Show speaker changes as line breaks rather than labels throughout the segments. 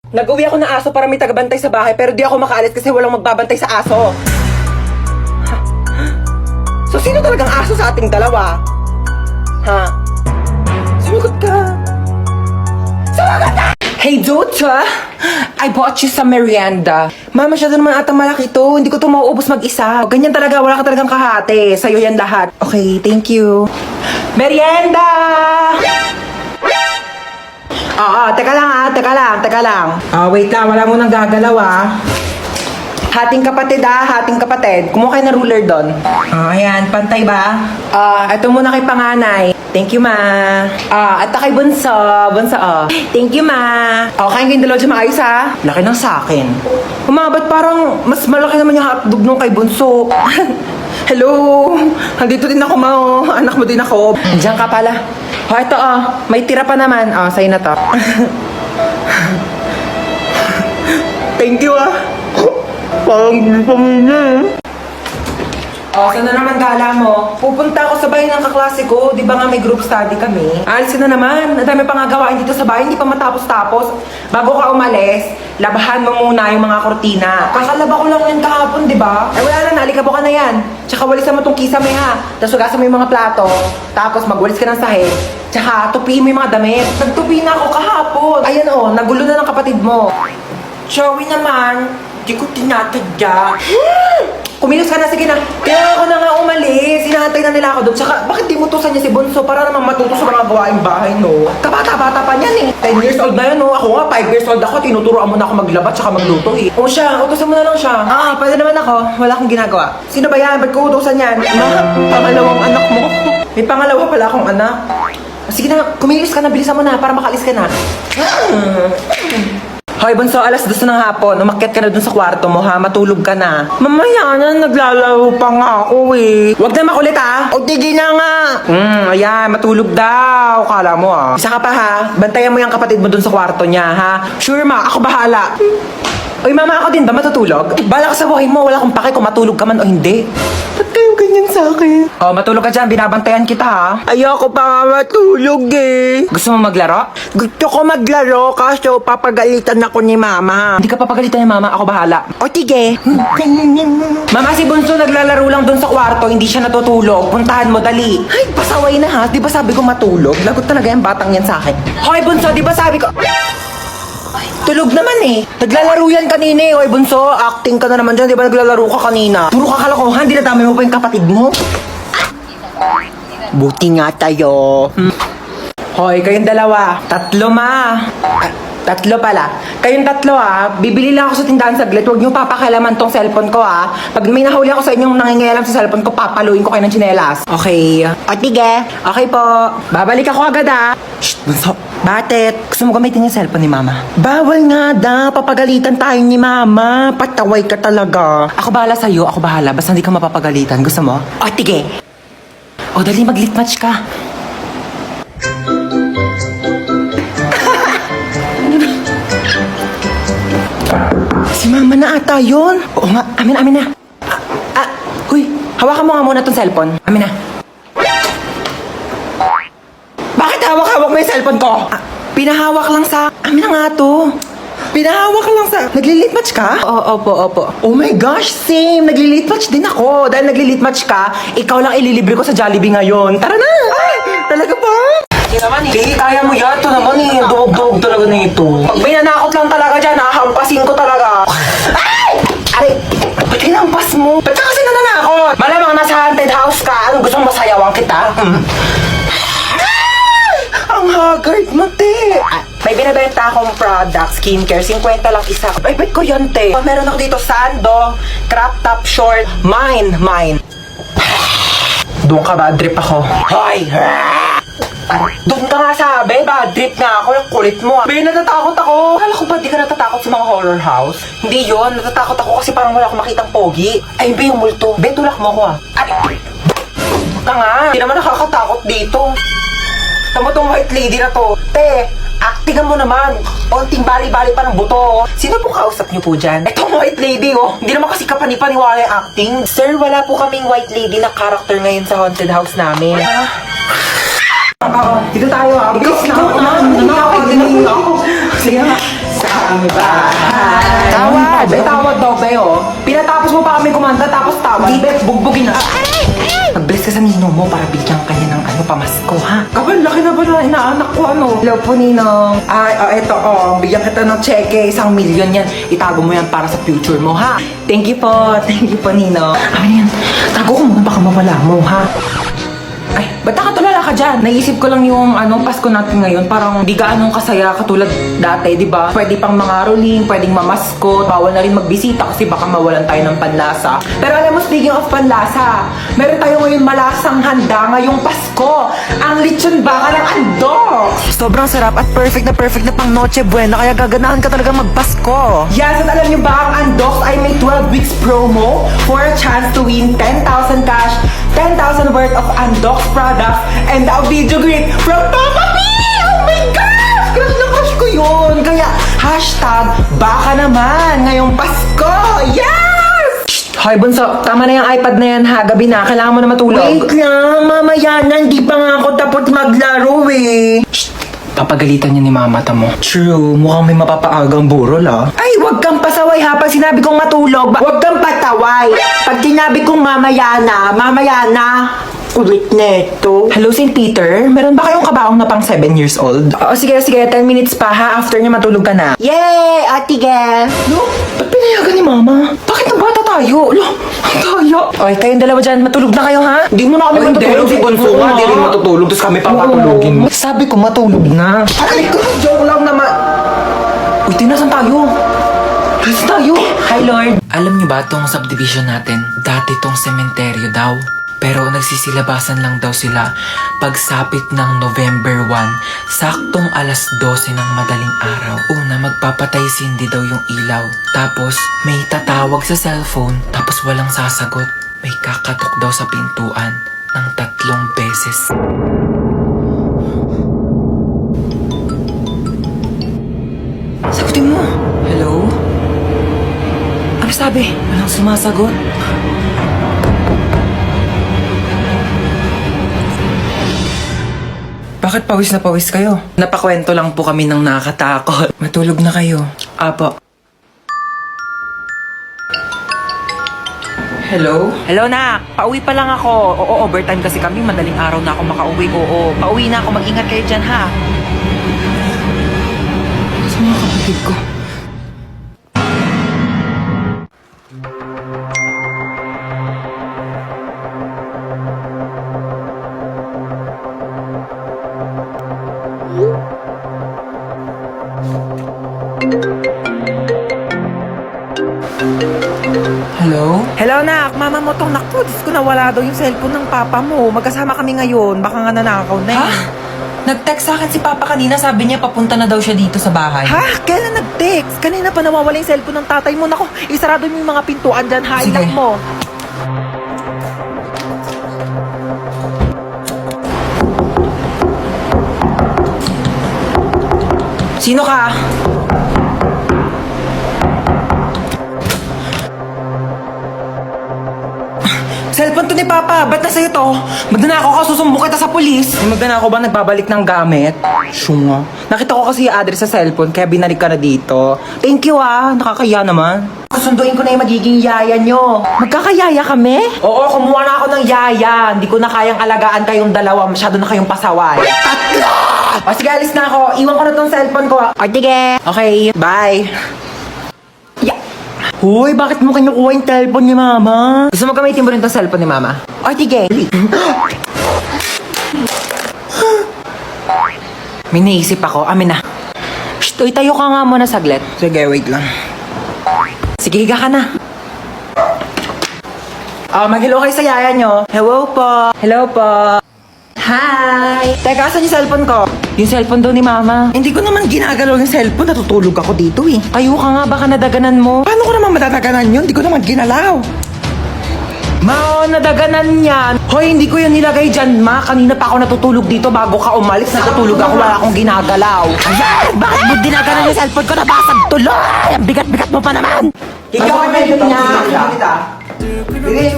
Nag-uwi ako ng aso para may tagabantay sa bahay pero di ako makaalis kasi walang magbabantay sa aso. So, sino talagang aso sa ating dalawa? Ha? Sumagot ka. Sumagot ka! Hey, Dota! I bought you some merienda. Mama, masyado naman atang malaki to. Hindi ko to mauubos mag-isa. Ganyan talaga, wala ka talagang kahati. Sa'yo yan lahat. Okay, thank you. Merienda! Oo, teka lang. Wait lang, wala mo nang gagalaw Hating kapatid. Kumuha kayo ng ruler doon. Ayan, pantay ba? Ito muna kay panganay. Thank you, ma. At kay bunso. Thank you, ma. Kain kayong dalawa dyan maayos, ha? Laki ng sakin. Ba't parang mas malaki naman yung hotdog nung kay bunso? Hello? Andito din ako, ma. Anak mo din ako. Diyan ka pala. Ito, may tira pa naman. Sa'yo na to. Thank you, Parang pamilya. Saan na naman gala mo? Pupunta ako sa bahay ng kaklase ko. Di ba nga may group study kami? Alisin na naman. Ang dami pa nga gawain dito sa bahay. Hindi pa matapos-tapos. Bago ka umalis, labahan mo muna yung mga kortina. Kakalaba ko lang yan kahapon, di ba? Wala na, nalikabo ka na yan. Tsaka walisan mo tong kisame, ha? Tapos hugasan mo yung mga plato. Tapos magwalis ka ng sahig. Tsaka tupiin mo yung mga damit. Nagtupi na ako kahapon. Ayan nagulo na ng kapatid mo. Joey naman, di ko tinatadya. Kumilos ka na, sige na. Kaya ako na nga umalis. Hinahantay na nila ako doon. Tsaka, bakit di mo tusan niya si Bunso para naman matuto sa mga gawaing bahay, no? Kabata-bata pa niyan, 10 years old na yun, no? Ako nga, 5 years old ako. Tinuturoan mo na ako maglaba tsaka magluto, siya, utusan mo na lang siya. Pwede naman ako. Wala akong ginagawa. Sino ba yan? Ba't ko utusan yan? Pangalawang anak mo. May pangalawa pala akong anak. Sige na, kumilos ka na. Bilisan mo na para makalis ka na. Hoy, Bunso, alas 2 ng hapon. Umakyat ka na dun sa kwarto mo, ha? Matulog ka na. Mamaya na, naglalaro pa nga ako, Huwag na makulit, ha? O, tigil na nga. Ayan, matulog daw. Kala mo, Isa ka pa, ha? Bantayan mo yung kapatid mo dun sa kwarto niya, ha? Sure, ma. Ako bahala. Oy, mama, ako din ba matutulog? Bala ka sa buhay mo. Wala akong pake kung matulog ka man o hindi. Ba't kayo ganyan sa akin? Matulog ka dyan. Binabantayan kita, ha? Ayoko pa nga matulog, Gusto mo maglaro? Gusto ko maglaro kaso papagalitan ako ni mama. Hindi ka papagalitan ni mama. Ako bahala. O, tige. Mama, si Bunso naglalaro lang dun sa kwarto. Hindi siya natutulog. Puntahan mo, dali. Ay, pasaway na, ha? Di ba sabi ko matulog? Lagot talaga yung batang yan sa akin. Hoy, Bunso, di ba sabi ko... Tulog naman, Naglalaro yan kanina, Hoy, Bunso, acting ka na naman dyan. Di ba naglalaro ka kanina? Puro ka kalokohan. Dinadami mo pa yung kapatid mo. Buti nga tayo. Hoy, kayong dalawa. 3, ma. 3 pala. Kayong 3, bibili lang ako sa tindahan saglit. Huwag niyo papakailaman tong cellphone ko, Pag may nahuli ako sa inyong nangingialam sa cellphone ko, papaluin ko kayo ng tsinelas. Okay. O, tige. Okay po. Babalik ako agad, Shh, Bunso. Bakit? Gusto mo gamitin yung cellphone ni Mama? Bawal nga papagalitan tayo ni Mama. Pataway ka talaga. Ako bahala sa'yo, ako bahala. Basta hindi ka mapapagalitan. Gusto mo? O, tige. O, dali, mag-lit match ka. Si Mama na ata yun. Oo nga, amin na. Huy, hawakan mo nga muna tong cellphone. Amin na. Bakit hawak-hawak mo yung cellphone ko? Pinahawak lang sa... Amin na nga to. Pinahawak lang sa... Nagli-lit match ka? Opo. Oh my gosh, same. Nagli-lit match din ako. Dahil nagli-lit match ka, ikaw lang ililibre ko sa Jollibee ngayon. Tara na! Ay, talaga ba? Hindi, kaya mo yan. Ito naman Dog talaga na ito. Pag may nanakot lang talaga dyan, hahampasin ko talaga. Ay! Aray! Ba't hinampas mo? Ba't ka kasi nananakot? Malamang nasa haunted house ka. Anong gustong masayawan kita? Ang haggard mo, te. May binibenta akong product, skincare, 50 lang isa. Ay, ba't ko yan, te? Meron ako dito, sando, crop top short, mine. Doon ka, bad trip ako. Hoy! Doon ka nga sabi, bad trip nga ako, yung kulit mo. Be, natatakot ako. Akala ko ba di ka natatakot sa mga horror house? Hindi yon, natatakot ako kasi parang wala akong makitang pogi. Ay, be, yung multo. Be, tulak mo ako, Ay, ka nga. Hindi naman nakakatakot dito. Tama tong white lady na to. Te, actingan mo naman. Onting bali-bali pa ng buto. Sino po kausap niyo po dyan? Itong white lady, Hindi naman kasi kapani-paniwala yung acting. Sir, wala po kaming white lady na character ngayon sa haunted house namin. Dito tayo, Bilis na ako. Nanakawag din ako. Sige nga. ang bahay. Tawad! May tawad daw, Beo. Pinatapos mo pa kami kumanta, tapos tawad. Di, bugbugin na. Nag-bless ka sa ninong mo para bigyan kanya ng pamasko, ha? Kapal, laki na ba na inaanak ko, ano? Hello po, Ninong. Eto, bigyan kita ng cheque, 1 million yan. Itago mo yan para sa future mo, ha? Thank you po, Ninong. Ano yan? Tago ko muna, baka mawala mo, ha? Ay, ba't nakatulala ka dyan? Naisip ko lang yung Pasko natin ngayon. Parang di gaanong kasaya katulad dati, di ba? Pwede pang mga rolling, pwedeng mamaskot. Bawal na rin magbisita kasi baka mawalan tayo ng panlasa. Pero alam mo, speaking of panlasa, meron tayo ngayon malasang handa ngayong Pasko. Ang lechon baka ng andok. Sobrang sarap at perfect na pang Noche Buena, kaya gaganahan ka talaga magpasko. Yes, at alam niyo ba, ang Andoks ay may 12 weeks promo for a chance to win 10,000 cash, 10,000 worth of Andoks products, and a video greet from Papa P! Oh my gosh! Crush na crush ko yun! Kaya, hashtag, baka naman, ngayong Pasko! Yes! Hoy, Bunso, tama na yung iPad na yan ha. Gabi na, kailangan mo na matulog. Wait lang, mamaya na, hindi pa nga ako tapos maglaro eh. Papagalitan niya ni mama mo. True, mukhang may mapapaagang burol ah. Ay, wag kang pasaway ha. Pag sinabi kong matulog, wag kang pataway. Pag sinabi kong mamaya na. Ulit neto. Hello, St. Peter? Meron ba kayong kabaong na pang 7 years old? Oo, sige, 10 minutes pa ha. After niya matulog ka na. Yay! Ate Gel! No? Ba't pinayagan ni mama? Bakit na bata tayo? Lo, ang daya. Oy, kayong dalawa dyan, matulog na kayo ha? Hindi mo na kami matutulog. Si Bonso nga, di rin matutulog. Tapos kami papatulogin mo. Sabi ko matulog na. Ay, joke lang naman. Uy, tinasan tayo? Tinasan tayo? Hi, Lord. Alam niyo ba tong subdivision natin? Dati tong sementeryo daw. Pero nagsisilabasan lang daw sila pagsapit ng November 1, saktong alas 12 ng madaling araw. Una, magpapatay sindi daw yung ilaw. Tapos, may tatawag sa cellphone, tapos walang sasagot. May kakatok daw sa pintuan ng 3 beses. Sagutin mo! Hello? Ano sabi? Walang sumasagot. Bakit pawis na pawis kayo? Napakwento lang po kami ng nakakatakot. Matulog na kayo. Apo. Hello? Hello, nak. Pauwi pa lang ako. Oo, overtime kasi kami. Madaling araw na ako makauwi. Oo, pauwi na ako. Mag-ingat kayo dyan, ha? Sa mga kapatid ko. Hello? Hello, nak. Mama mo tong naku. Diyos ko, nawala daw yung cellphone ng papa mo. Magkasama kami ngayon. Baka nga nanakaw na eh. Nag-text sa akin si papa kanina. Sabi niya papunta na daw siya dito sa bahay. Ha? Kailan nag-text? Kanina pa nawawala yung cellphone ng tatay mo. Naku, isarado mo yung mga pintuan dyan. Hailak mo. Sino ka? Cellphone to ni Papa. Ba't na sa'yo to? Magnanakaw ka, susumbong kita sa polis. May magnanakaw ba nagbabalik ng gamit? Syunga. Nakita ko kasi yung address sa cellphone, kaya binalik ka na dito. Thank you ah, nakakaya naman. Kasunduin ko na yung magiging yaya nyo. Magkakayaya kami? Oo, kumuha na ako ng yaya. Hindi ko na kayang alagaan kayong dalawa. Masyado na kayong pasaway. Tatlo! O sige, alis na ako. Iwan ko na tong cellphone ko. O sige. Okay, bye. Hoy, bakit mo kinukuha yung cellphone ni Mama? Gusto mo gamitin mo rin itong cellphone ni Mama? O, tige. May naisip ako. Amin na. Shh, uy, tayo ka nga muna saglit. Sige, wait lang. Sige, higa ka na. Mag-hello kayo sa yaya nyo. Hello po. Hello po. Hi! Teka, asan yung cellphone ko? Yung cellphone daw ni Mama. Hindi ko naman ginagalaw yung cellphone. Natutulog ako dito eh. Kayo ka nga, baka nadaganan mo. Paano ko naman madadaganan yun? Hindi ko naman ginalaw. Ma, nadaganan yan. Hoy, hindi ko yan nilagay dyan, Ma. Kanina pa ako natutulog dito bago ka umalis. Natutulog ako, wala akong ginagalaw. Ayan! Bakit mo dinaganan yung cellphone ko? Nabasag tuloy! Ang bigat-bigat mo pa naman! Ikaw ay medyo niya. Bilis.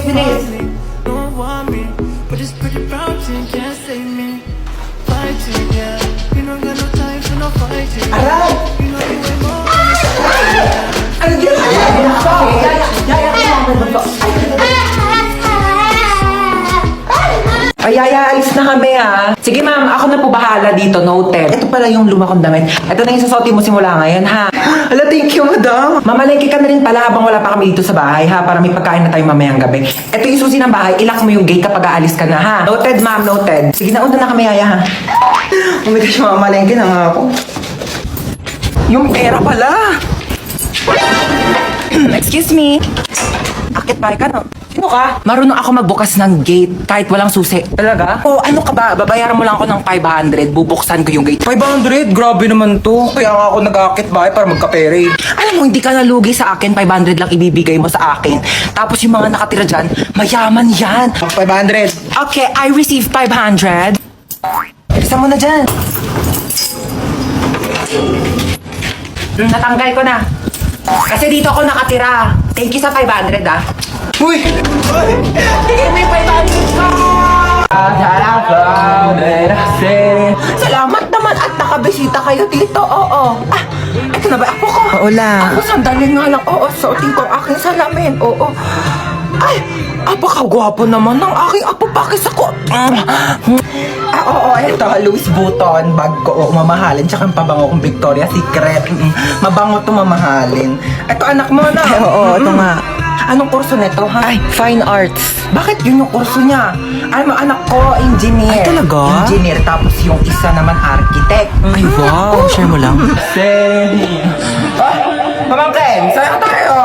But it's pretty bouncing, can't save me. Fighting, yeah. You don't got no time for no fighting.
Aray!
You know you ain't more.
ha. Sige ma'am, ako na po bahala dito, noted. Ito pala yung luma kong damit. Ito na yung susuotin mo simula ngayon ha. Hala, thank you madam. Mamalengke ka na rin pala habang wala pa kami dito sa bahay ha, para may pagkain na tayo mamayang gabi. Ito yung susi ng bahay, ilak mo yung gate kapag aalis ka na ha. Noted ma'am, noted. Sige na, una na kami yaya ha. Oh my gosh, mamalengke na nga ako. Yung pera pala. Excuse me. Akit ba ka no? Sino ka? Marunong ako magbukas ng gate kahit walang susi. Talaga? Oh, ano ka ba? Babayaran mo lang ako ng 500. Bubuksan ko yung gate. 500? Grabe naman to. Kaya nga ako nag-akit bahay para magkapere. Alam mo, hindi ka nalugi sa akin. 500 lang ibibigay mo sa akin. Tapos yung mga nakatira dyan, mayaman yan. 500. Okay, I receive 500. Isa mo na dyan. Natanggal ko na. Kasi dito ako nakatira. Thank you sa 500 ah. Uy! Tigil mo yung 500 ko! Salamat naman at nakabisita kayo dito. Oo. Ah, ito na ba ako ko? Oo lang. Ako sandali nga lang. Oo, suotin ko ang aking salamin. Oo. Ay, apakagwapo naman ng aking apo. Pakis ako. Oo, ito. Louis Vuitton. Bag ko. Oo, mamahalin. Tsaka ang pabango kong Victoria's Secret. Mabango to mamahalin. Ito, anak mo na. Ay, oo, ito nga. Anong kurso nito, ha? Ay, fine arts. Bakit yun yung kurso niya? Alam mo, anak ko, engineer. Ay, talaga? Engineer, tapos yung isa naman architect. Ay, wow. Share mo lang. Pamangkin, sa'yo tayo.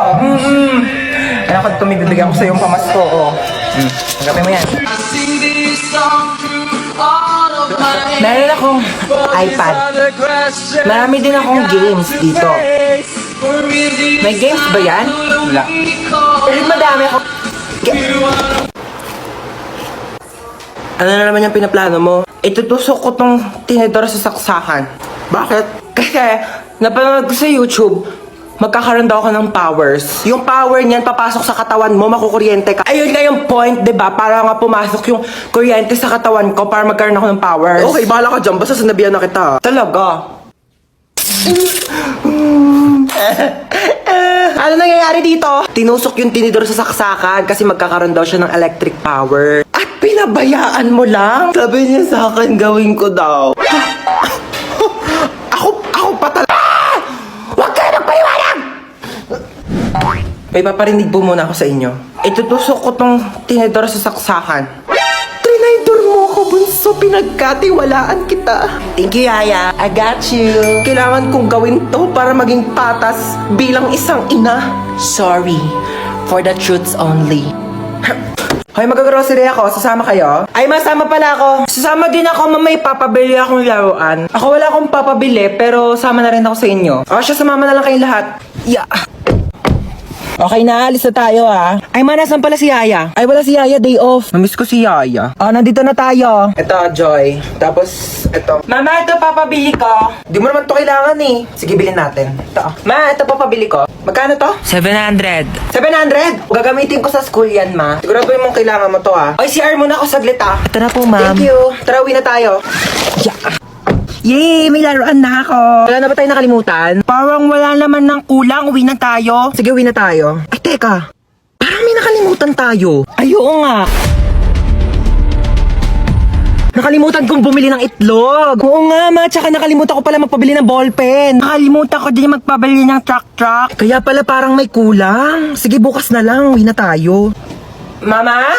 Alam ko, tumibibigyan ko sa yung pamasko, oh. Tagapin mo yan. Meron akong iPad. Marami din akong games dito. May games ba yan? Wala. Pero madami ako. Ano na naman yung pinaplano mo? Itutusok ko tong tinidor sa saksakan. Bakit? Kasi napanood ko sa YouTube, magkakaroon daw ako ng powers. Yung power niyan, papasok sa katawan mo, makukuryente ka. Ayun nga yung point, diba? Para nga pumasok yung kuryente sa katawan ko para magkaroon ako ng powers. Okay, bahala ka dyan. Basta sinabihan na kita. Talaga? Ano nangyayari dito? Tinusok yung tinidor sa saksakan kasi magkakaroon daw siya ng electric power. At pinabayaan mo lang? Sabi niya sa akin, gawin ko daw. Ako pa talaga. Huwag kayo magpaliwanag! May paparinig po muna ako sa inyo. Itutusok ko tong tinidor sa saksakan. Trinidor mo ako, bunso. Pinagkatiwalaan kita. Thank you, Yaya. I got you. Kailangan kong gawin to para maging patas bilang isang ina. Sorry. For the truths only. Hoy, mag-grocery ako. Sasama kayo? Ay, masama pala ako. Sasama din ako, mamay papabili akong laruan. Ako wala akong papabili, pero sama na rin ako sa inyo. O, siya, sumama na lang kayong lahat. Yeah. Okay na, alis na tayo ah. Ay, nasan pala si Yaya? Ay, wala si Yaya, day off. Namiss ko si Yaya. Oh, nandito na tayo. Ito, Joy. Tapos, ito. Mama, ito papabili ko. Di mo naman to kailangan eh. Sige, bilhin natin. Ito. Ma, ito papabili ko. Magkano to?
700.
700? Gagamitin ko sa school yan, ma. Sigurado yung mong kailangan mo to ah. Ay, CR muna ako saglit ah.
Ito na po, ma'am.
Thank you. Tara, uwi na tayo. Yeah. Yay! May laruan na ako. Wala na ba tayo nakalimutan? Parang wala naman ng kulang. Uwi na tayo. Sige, uwi na tayo. Ay, teka. Parang may nakalimutan tayo. Ay, oo nga. Nakalimutan kong bumili ng itlog. Oo nga, ma. Tsaka nakalimutan ko pala magpabili ng ballpen. Nakalimutan ko din magpabili ng truck. Kaya pala parang may kulang. Sige, bukas na lang. Uwi na tayo. Mama?